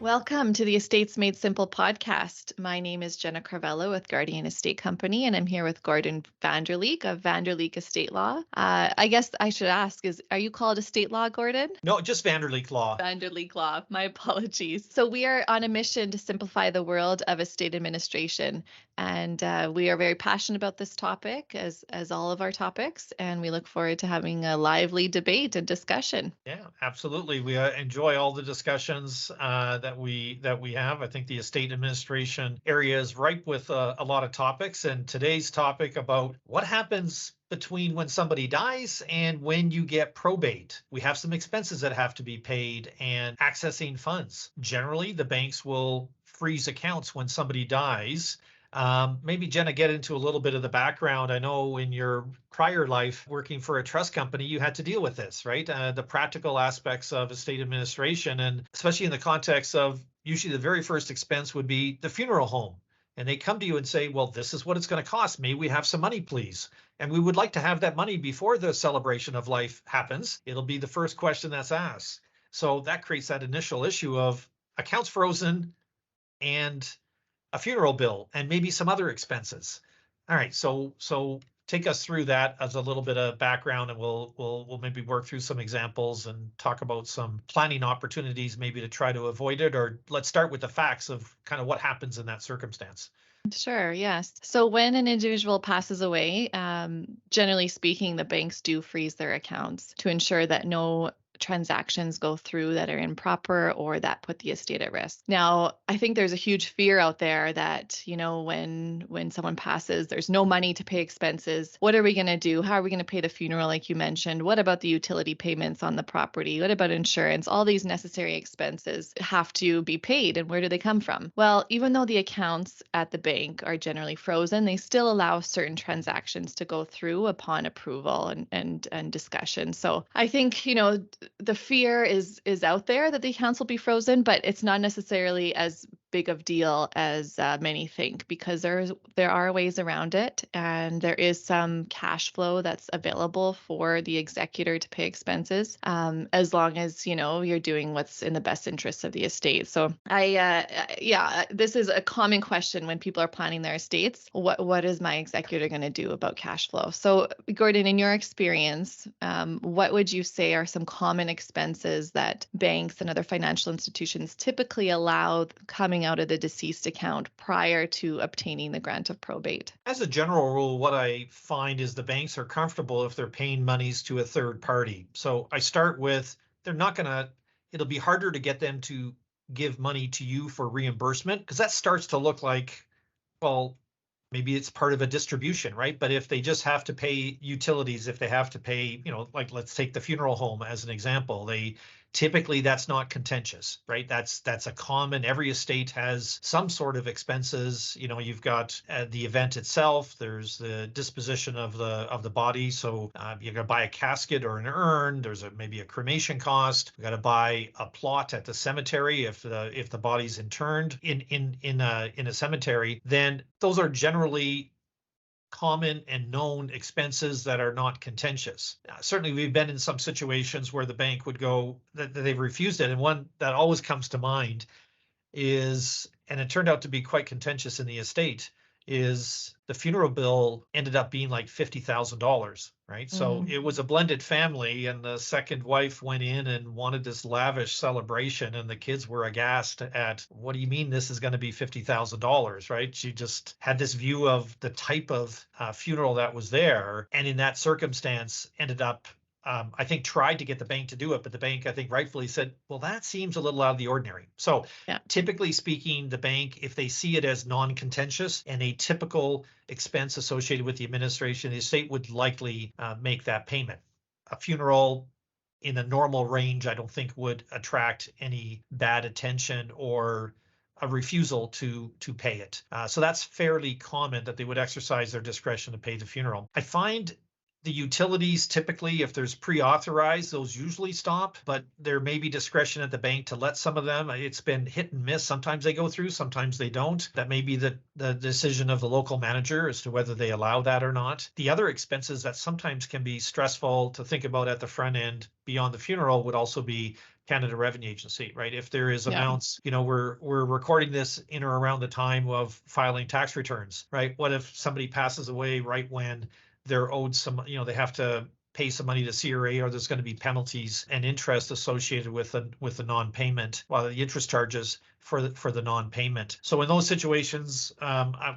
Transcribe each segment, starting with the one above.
Welcome to the Estates Made Simple podcast. My name is Jenna with Guardian Estate Company, and I'm here with Gordon Vanderleek of Vanderleek Estate Law. I guess I should ask are you called Estate Law, Gordon? No, just Vanderleek Law. Vanderleek Law. My apologies. So we are on a mission to simplify the world of estate administration, and we are very passionate about this topic, as all of our topics, and we look forward to having a lively debate and discussion. Yeah, absolutely. We enjoy all the discussions that we have. I think the estate administration area is ripe with a lot of topics, and today's topic about what happens between when somebody dies and when you get probate. We have some expenses that have to be paid and accessing funds. Generally, the banks will freeze accounts when somebody dies. Maybe Jenna, get into a little bit of the background. I know in your prior life working for a trust company, you had to deal with this, right? The practical aspects of estate administration, and especially in the context of usually the very first expense would be the funeral home. And they come to you and say, well, this is what it's going to cost. May we have some money, please? And we would like to have that money before the celebration of life happens. It'll be the first question that's asked. So that creates that initial issue of accounts frozen and a funeral bill and maybe some other expenses. All right, so take us through that as a little bit of background, and we'll maybe work through some examples and talk about some planning opportunities maybe to try to avoid it. Or let's start with the facts of kind of what happens in that circumstance. Sure, yes. So when an individual passes away, generally speaking, the banks do freeze their accounts to ensure that no transactions go through that are improper or that put the estate at risk. Now, I think there's a huge fear out there that, when someone passes, there's no money to pay expenses. What are we going to do? How are we going to pay the funeral, like you mentioned? What about the utility payments on the property? What about insurance? All these necessary expenses have to be paid, and where do they come from? Well, even though the accounts at the bank are generally frozen, they still allow certain transactions to go through upon approval and discussion. So I think, the fear is out there that the accounts will be frozen, but it's not necessarily as big of deal as many think, because there are ways around it, and there is some cash flow that's available for the executor to pay expenses, as long as you're doing what's in the best interest of the estate. So this is a common question when people are planning their estates. What is my executor going to do about cash flow? So Gordon, in your experience, what would you say are some common expenses that banks and other financial institutions typically allow coming out of the deceased account prior to obtaining the grant of probate? As a general rule, what I find is the banks are comfortable if they're paying monies to a third party. So I start with, it'll be harder to get them to give money to you for reimbursement, because that starts to look like, well, maybe it's part of a distribution, right? But if they just have to pay utilities, if they have to pay, like let's take the funeral home as an example, typically that's not contentious, right? That's a common, every estate has some sort of expenses. You've got the event itself, there's the disposition of the body. So you got to buy a casket or an urn. There's maybe a cremation cost. You got to buy a plot at the cemetery if the body's interned in a cemetery. Then those are generally common and known expenses that are not contentious. Certainly, we've been in some situations where the bank would go that they've refused it, and one that always comes to mind is, and it turned out to be quite contentious in the estate, is the funeral bill ended up being like $50,000, right? So it was a blended family, and the second wife went in and wanted this lavish celebration, and the kids were aghast at, what do you mean this is going to be $50,000, right? She just had this view of the type of funeral that was there, and in that circumstance ended up I think tried to get the bank to do it, but the bank, I think, rightfully said, well, that seems a little out of the ordinary. So typically speaking, the bank, if they see it as non-contentious and a typical expense associated with the administration, the estate would likely make that payment. A funeral in a normal range, I don't think would attract any bad attention or a refusal to pay it. So that's fairly common that they would exercise their discretion to pay the funeral. I find The utilities, typically, if there's pre-authorized, those usually stop, but there may be discretion at the bank to let some of them. It's been hit and miss. Sometimes they go through, sometimes they don't. That may be the decision of the local manager as to whether they allow that or not. The other expenses that sometimes can be stressful to think about at the front end beyond the funeral would also be Canada Revenue Agency, right? If there is Yeah. amounts, we're recording this in or around the time of filing tax returns, right? What if somebody passes away right when they're owed some, they have to pay some money to CRA, or there's going to be penalties and interest associated with the non-payment, well, the interest charges for the non-payment. So in those situations,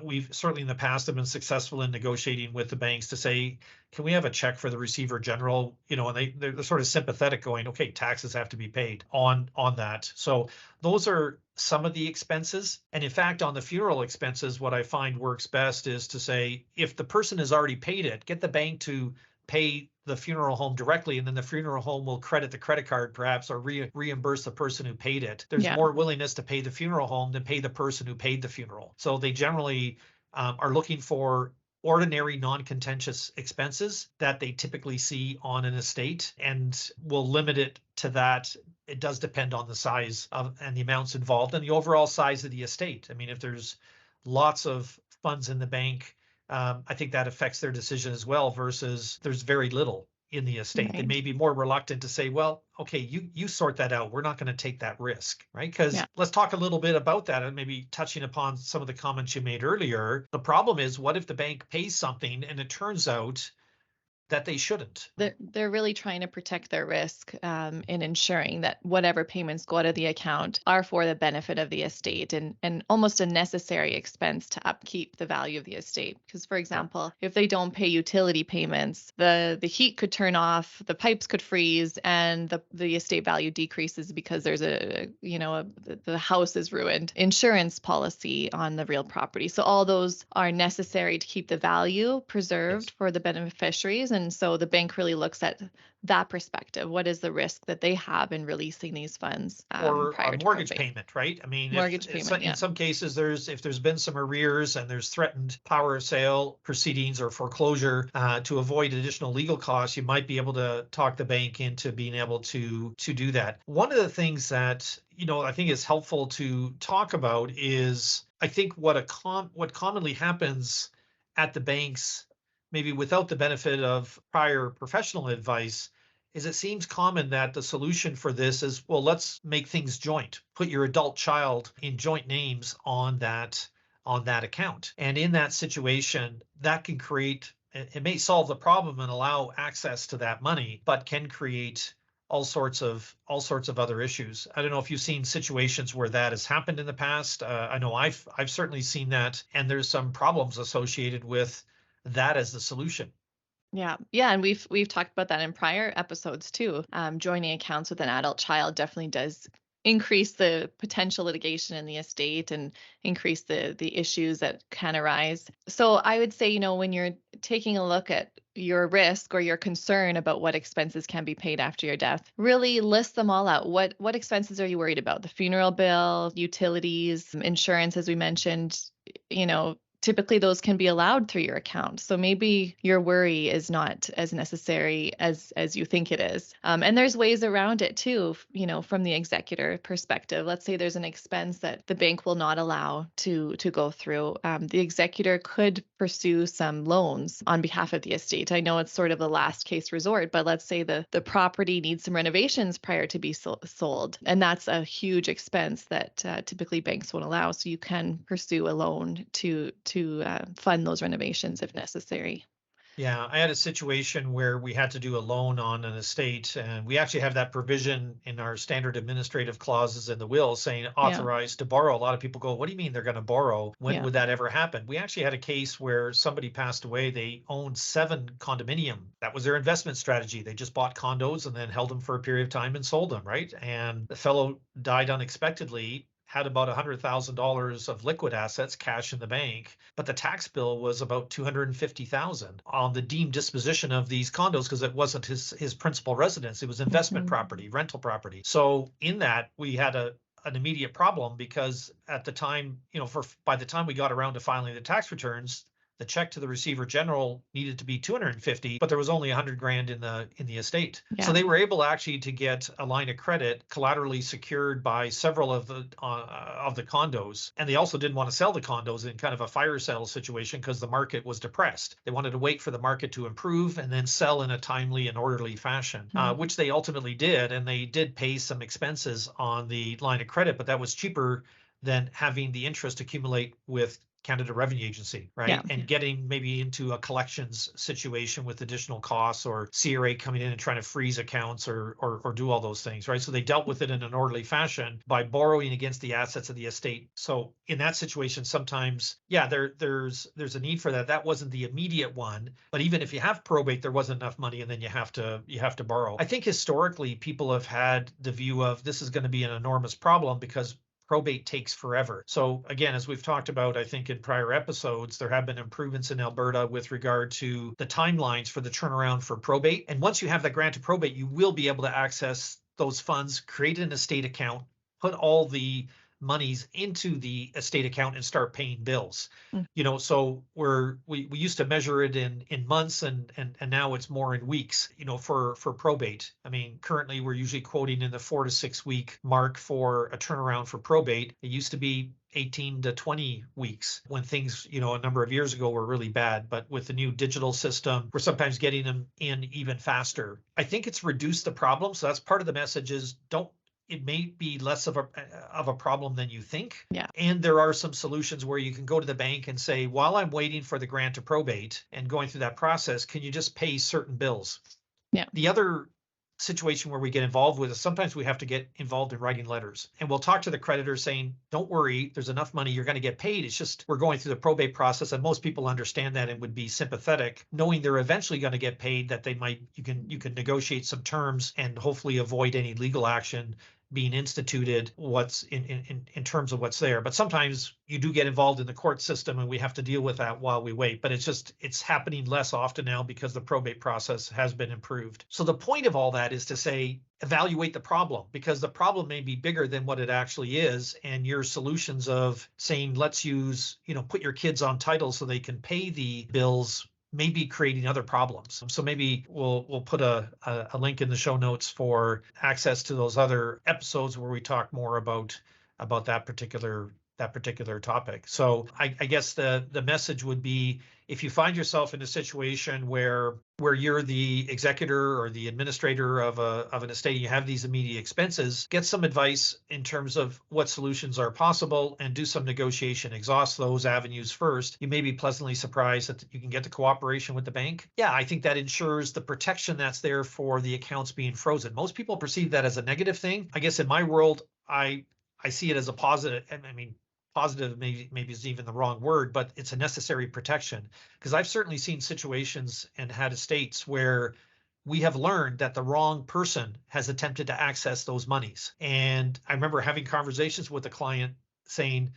we've certainly in the past have been successful in negotiating with the banks to say, can we have a check for the receiver general? And they're sort of sympathetic, going, okay, taxes have to be paid on that. So those are some of the expenses. And in fact, on the funeral expenses, what I find works best is to say, if the person has already paid it, get the bank to pay the funeral home directly, and then the funeral home will credit the credit card perhaps, or reimburse the person who paid it. There's Yeah. more willingness to pay the funeral home than pay the person who paid the funeral. So they generally are looking for ordinary non-contentious expenses that they typically see on an estate, and will limit it to that. It does depend on the size of and the amounts involved and the overall size of the estate. I mean, if there's lots of funds in the bank, I think that affects their decision as well, versus there's very little in the estate. They Right. may be more reluctant to say, well, okay, you sort that out. We're not going to take that risk, right? Because Yeah. let's talk a little bit about that, and maybe touching upon some of the comments you made earlier. The problem is, what if the bank pays something and it turns out that they shouldn't? They're really trying to protect their risk in ensuring that whatever payments go out of the account are for the benefit of the estate, and almost a necessary expense to upkeep the value of the estate. Because, for example, if they don't pay utility payments, the heat could turn off, the pipes could freeze, and the estate value decreases because there's the house is ruined. Insurance policy on the real property. So all those are necessary to keep the value preserved Yes. for the beneficiaries. And so the bank really looks at that perspective. What is the risk that they have in releasing these funds Or a prior to mortgage probate? payment, right? I mean, Mortgage if payment, in yeah. some cases if there's been some arrears and there's threatened power of sale proceedings or foreclosure, to avoid additional legal costs, you might be able to talk the bank into being able to do that. One of the things that I think is helpful to talk about is, I think what commonly happens at the banks, maybe without the benefit of prior professional advice, is it seems common that the solution for this is, well, let's make things joint. Put your adult child in joint names on that account. And in that situation, that can create, it may solve the problem and allow access to that money, but can create all sorts of other issues. I don't know if you've seen situations where that has happened in the past. I know I've certainly seen that, and there's some problems associated with that as the solution. Yeah. Yeah. And we've talked about that in prior episodes too. Joining accounts with an adult child definitely does increase the potential litigation in the estate and increase the issues that can arise. So I would say, when you're taking a look at your risk or your concern about what expenses can be paid after your death, really list them all out. What expenses are you worried about? The funeral bill, utilities, insurance, as we mentioned, typically those can be allowed through your account. So maybe your worry is not as necessary as you think it is. And there's ways around it too, from the executor perspective. Let's say there's an expense that the bank will not allow to go through. The executor could pursue some loans on behalf of the estate. I know it's sort of the last case resort, but let's say the property needs some renovations prior to be sold. And that's a huge expense that typically banks won't allow. So you can pursue a loan to fund those renovations if necessary. Yeah, I had a situation where we had to do a loan on an estate, and we actually have that provision in our standard administrative clauses in the will saying Yeah. authorized to borrow. A lot of people go, what do you mean they're going to borrow? When Yeah. would that ever happen? We actually had a case where somebody passed away. They owned 7 condominium. That was their investment strategy. They just bought condos and then held them for a period of time and sold them, right? And the fellow died unexpectedly, had about $100,000 of liquid assets, cash in the bank, but the tax bill was about $250,000 on the deemed disposition of these condos, because it wasn't his principal residence. It was investment Mhm. property, rental property. So in that, we had an immediate problem, because at the time, by the time we got around to filing the tax returns, the check to the receiver general needed to be 250, but there was only 100 grand in the estate. So Yeah. they were able actually to get a line of credit collaterally secured by several of the condos. And they also didn't want to sell the condos in kind of a fire sale situation because the market was depressed. They wanted to wait for the market to improve and then sell in a timely and orderly fashion, which they ultimately did. And they did pay some expenses on the line of credit, but that was cheaper than having the interest accumulate with Canada Revenue Agency, right? Yeah. And getting maybe into a collections situation with additional costs, or CRA coming in and trying to freeze accounts or do all those things, right? So they dealt with it in an orderly fashion by borrowing against the assets of the estate. So in that situation, sometimes, yeah, there's a need for that. That wasn't the immediate one, but even if you have probate, there wasn't enough money, and then you have to borrow. I think historically people have had the view of this is going to be an enormous problem because probate takes forever. So again, as we've talked about, I think in prior episodes, there have been improvements in Alberta with regard to the timelines for the turnaround for probate. And once you have that grant to probate, you will be able to access those funds, create an estate account, put all the monies into the estate account and start paying bills. So we used to measure it in months, and now it's more in weeks, for probate. I mean, currently we're usually quoting in the 4 to 6 week mark for a turnaround for probate. It used to be 18 to 20 weeks when things, a number of years ago were really bad. But with the new digital system, we're sometimes getting them in even faster. I think it's reduced the problem. So that's part of the message is it may be less of a problem than you think. Yeah. And there are some solutions where you can go to the bank and say, while I'm waiting for the grant to probate and going through that process, can you just pay certain bills? Yeah. The other situation where we get involved with is sometimes we have to get involved in writing letters, and we'll talk to the creditor saying, don't worry, there's enough money, you're going to get paid. It's just we're going through the probate process, and most people understand that and would be sympathetic, knowing they're eventually going to get paid, that you can negotiate some terms and hopefully avoid any legal action being instituted what's in terms of what's there. But sometimes you do get involved in the court system, and we have to deal with that while we wait. But it's happening less often now because the probate process has been improved. So the point of all that is to say, evaluate the problem, because the problem may be bigger than what it actually is. And your solutions of saying, let's use, put your kids on title so they can pay the bills, maybe creating other problems. So maybe we'll put a link in the show notes for access to those other episodes where we talk more about that particular topic. So I guess the message would be, if you find yourself in a situation where you're the executor or the administrator of an estate, you have these immediate expenses, get some advice in terms of what solutions are possible and do some negotiation, exhaust those avenues first. You may be pleasantly surprised that you can get the cooperation with the bank. Yeah, I think that ensures the protection that's there for the accounts being frozen. Most people perceive that as a negative thing. I guess in my world, I see it as a positive. I mean, positive maybe is even the wrong word, but it's a necessary protection, because I've certainly seen situations and had estates where we have learned that the wrong person has attempted to access those monies. And I remember having conversations with a client saying,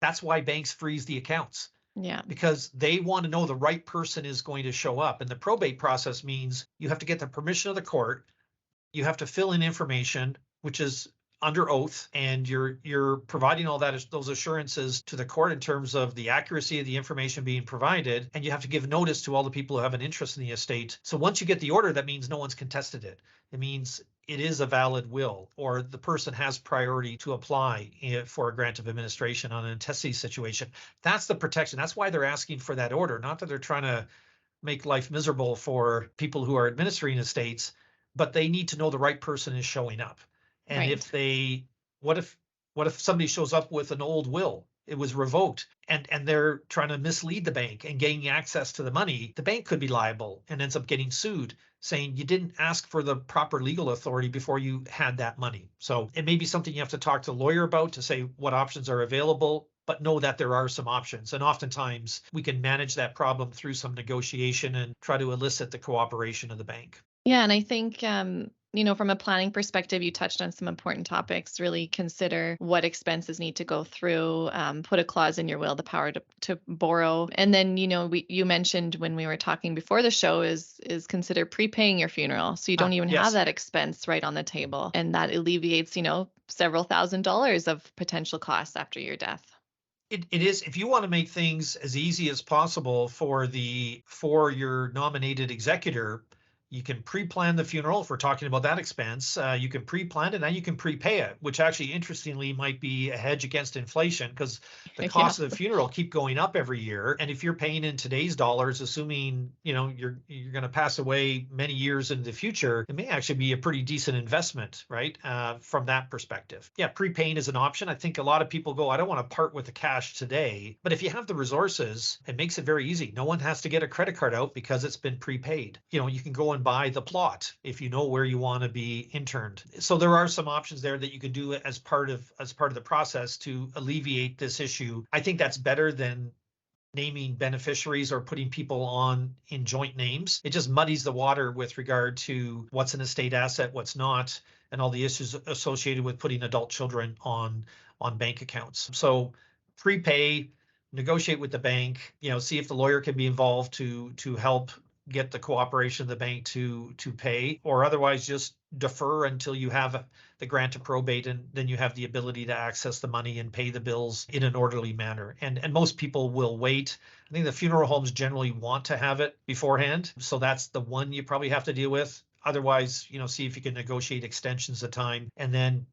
that's why banks freeze the accounts. Yeah. Because they want to know the right person is going to show up. And the probate process means you have to get the permission of the court. You have to fill in information, which is under oath, and you're providing all those assurances to the court in terms of the accuracy of the information being provided, and you have to give notice to all the people who have an interest in the estate. So once you get the order, that means no one's contested it. It means it is a valid will, or the person has priority to apply for a grant of administration on an intestate situation. That's the protection. That's why they're asking for that order, not that they're trying to make life miserable for people who are administering estates, but they need to know the right person is showing up. And Right. what if somebody shows up with an old will, it was revoked, and they're trying to mislead the bank and gain access to the money, the bank could be liable and ends up getting sued, saying you didn't ask for the proper legal authority before you had that money. So it may be something you have to talk to a lawyer about to say what options are available, but know that there are some options. And oftentimes we can manage that problem through some negotiation and try to elicit the cooperation of the bank. Yeah, and I think from a planning perspective, you touched on some important topics. Really consider what expenses need to go through. Put a clause in your will, the power to borrow. And then, you mentioned when we were talking before the show is consider prepaying your funeral, so you don't even have Yes. that expense right on the table, and that alleviates several $1,000s of potential costs after your death. It is, if you want to make things as easy as possible for your nominated executor, you can pre-plan the funeral. If we're talking about that expense, you can pre-plan it and you can prepay it, which actually interestingly might be a hedge against inflation because the Yeah. cost of the funeral keep going up every year. And if you're paying in today's dollars, assuming you're going to pass away many years into the future, it may actually be a pretty decent investment, right? From that perspective, yeah, prepaying is an option. I think a lot of people go, I don't want to part with the cash today, but if you have the resources, it makes it very easy. No one has to get a credit card out because it's been prepaid. You can go and buy the plot if you know where you want to be interned. So there are some options there that you can do as part of the process to alleviate this issue. I think that's better than naming beneficiaries or putting people on in joint names. It just muddies the water with regard to what's an estate asset, what's not, and all the issues associated with putting adult children on bank accounts. So prepay, negotiate with the bank, see if the lawyer can be involved to help get the cooperation of the bank to pay, or otherwise just defer until you have the grant of probate, and then you have the ability to access the money and pay the bills in an orderly manner. And most people will wait. I think the funeral homes generally want to have it beforehand, so that's the one you probably have to deal with. Otherwise, see if you can negotiate extensions of time, and then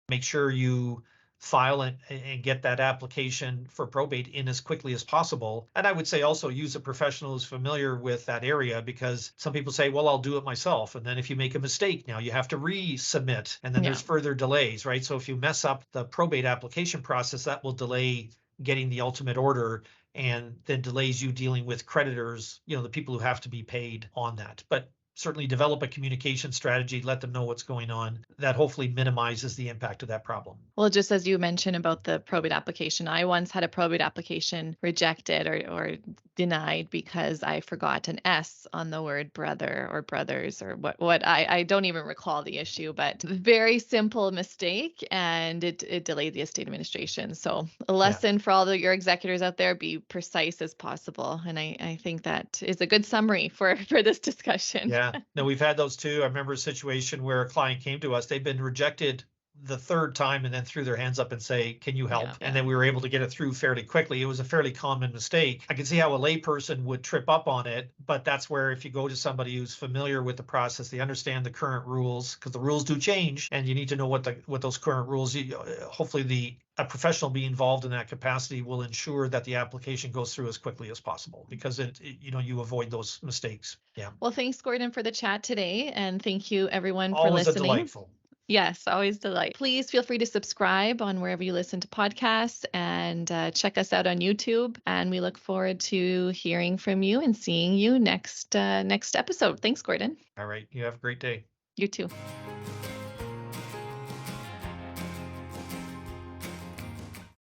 make sure you file and get that application for probate in as quickly as possible. And I would say also use a professional who's familiar with that area, because some people say, well, I'll do it myself. And then if you make a mistake, now you have to resubmit, and then Yeah. there's further delays, right? So if you mess up the probate application process, that will delay getting the ultimate order, and then delays you dealing with creditors, the people who have to be paid on that. But certainly develop a communication strategy, let them know what's going on. That hopefully minimizes the impact of that problem. Well, just as you mentioned about the probate application, I once had a probate application rejected or denied because I forgot an S on the word brother or brothers or what I don't even recall the issue, but very simple mistake, and it delayed the estate administration. So a lesson for all your executors out there: be precise as possible. And I think that is a good summary for this discussion. Yeah, no, we've had those too. I remember a situation where a client came to us, they'd been rejected the third time and then threw their hands up and say, can you help? And then we were able to get it through fairly quickly. It was a fairly common mistake. I can see how a layperson would trip up on it, but that's where if you go to somebody who's familiar with the process, they understand the current rules, because the rules do change, and you need to know what those current rules, hopefully a professional being involved in that capacity will ensure that the application goes through as quickly as possible, because you avoid those mistakes. Yeah. Well, thanks, Gordon, for the chat today. And thank you, everyone, for Always a listening. delightful. Yes, always delight. Please feel free to subscribe on wherever you listen to podcasts, and check us out on YouTube. And we look forward to hearing from you and seeing you next episode. Thanks, Gordon. All right. You have a great day. You too.